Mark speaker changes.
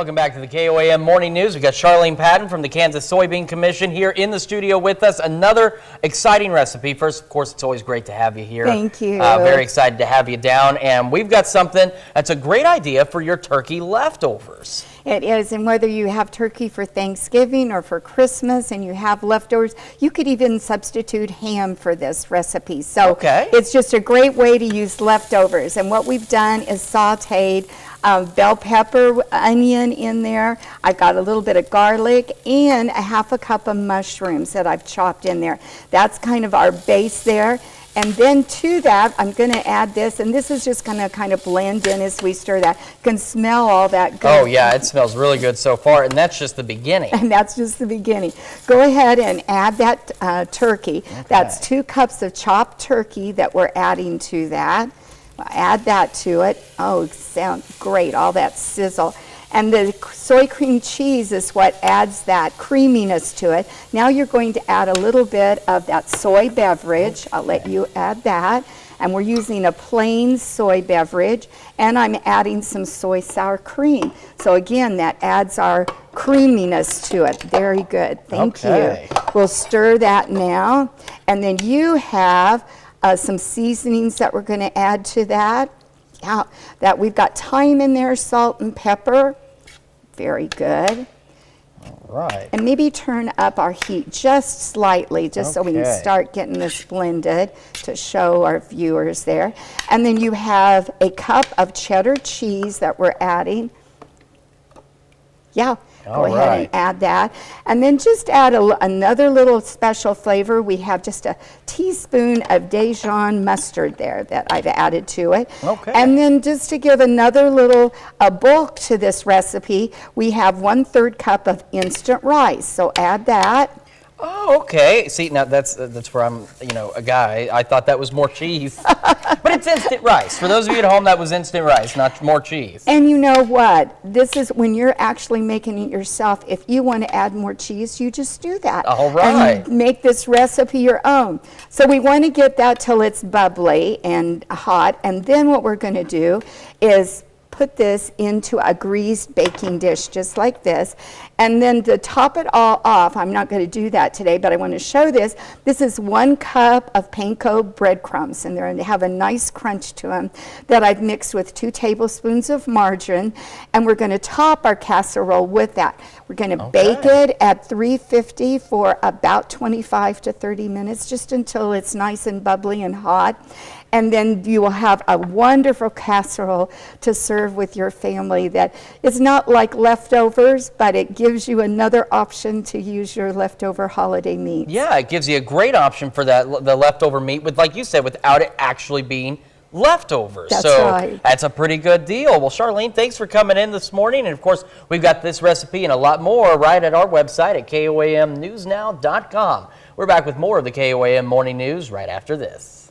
Speaker 1: Welcome back to the KOAM Morning News. We've got Charlene Patton from the Kansas Soybean Commission here in the studio with us. Another exciting recipe. First, of course, it's always great to have you here.
Speaker 2: Thank you.
Speaker 1: Very excited to have you down. And we've got something that's a great idea for your turkey leftovers.
Speaker 2: It is, and whether you have turkey for Thanksgiving or for Christmas and you have leftovers, you could even substitute ham for this recipe. So it's just a great way to use leftovers. And what we've done is sauteed bell pepper, onion in there. I've got a little bit of garlic and a half a cup of mushrooms that I've chopped in there. That's kind of our base there. And then to that, I'm going to add this, and this is just going to kind of blend in as we stir that. You can smell all that good.
Speaker 1: Oh, yeah, it smells really good so far, and that's just the beginning.
Speaker 2: And that's just the beginning. Go ahead and add that turkey. Okay. That's 2 cups of chopped turkey that we're adding to that. Add that to it. Oh, it sounds great, all that sizzle. And the soy cream cheese is what adds that creaminess to it. Now you're going to add a little bit of that soy beverage. I'll let you add that. And we're using a plain soy beverage. And I'm adding some soy sour cream. So again, that adds our creaminess to it. Very good. Thank you. We'll stir that now. And then you have some seasonings that we're going to add to that. Yeah, that we've got thyme in there, salt and pepper. Very good.
Speaker 1: All right.
Speaker 2: And maybe turn up our heat just slightly, just so we can start getting this blended to show our viewers there. And then you have a cup of cheddar cheese that we're adding. Yeah. Go ahead and add that. And then just add another little special flavor. We have just a teaspoon of Dijon mustard there that I've added to it. Okay. And then just to give another little bulk to this recipe, we have 1/3 cup of instant rice. So add that.
Speaker 1: Oh, okay. See, now that's where I'm, a guy. I thought that was more cheese. But it's instant rice. For those of you at home, that was instant rice, not more cheese.
Speaker 2: And you know what? This is when you're actually making it yourself. If you want to add more cheese, you just do that.
Speaker 1: All right.
Speaker 2: And make this recipe your own. So we want to get that till it's bubbly and hot. And then what we're going to do is put this into a greased baking dish just like this. And then to top it all off, I'm not going to do that today, but I want to show this. This is 1 cup of panko breadcrumbs, and they have a nice crunch to them that I've mixed with 2 tablespoons of margarine. And we're going to top our casserole with that. We're going to bake it at 350 for about 25 to 30 minutes, just until it's nice and bubbly and hot. And then you will have a wonderful casserole to serve with your family that is not like leftovers, but it gives you another option to use your leftover holiday meat.
Speaker 1: Yeah, it gives you a great option for the leftover meat, with, like you said, without it actually being leftovers.
Speaker 2: That's
Speaker 1: so
Speaker 2: right.
Speaker 1: That's a pretty good deal. Well, Charlene, thanks for coming in this morning. And of course, we've got this recipe and a lot more right at our website at KOAMnewsnow.com. We're back with more of the KOAM Morning News right after this.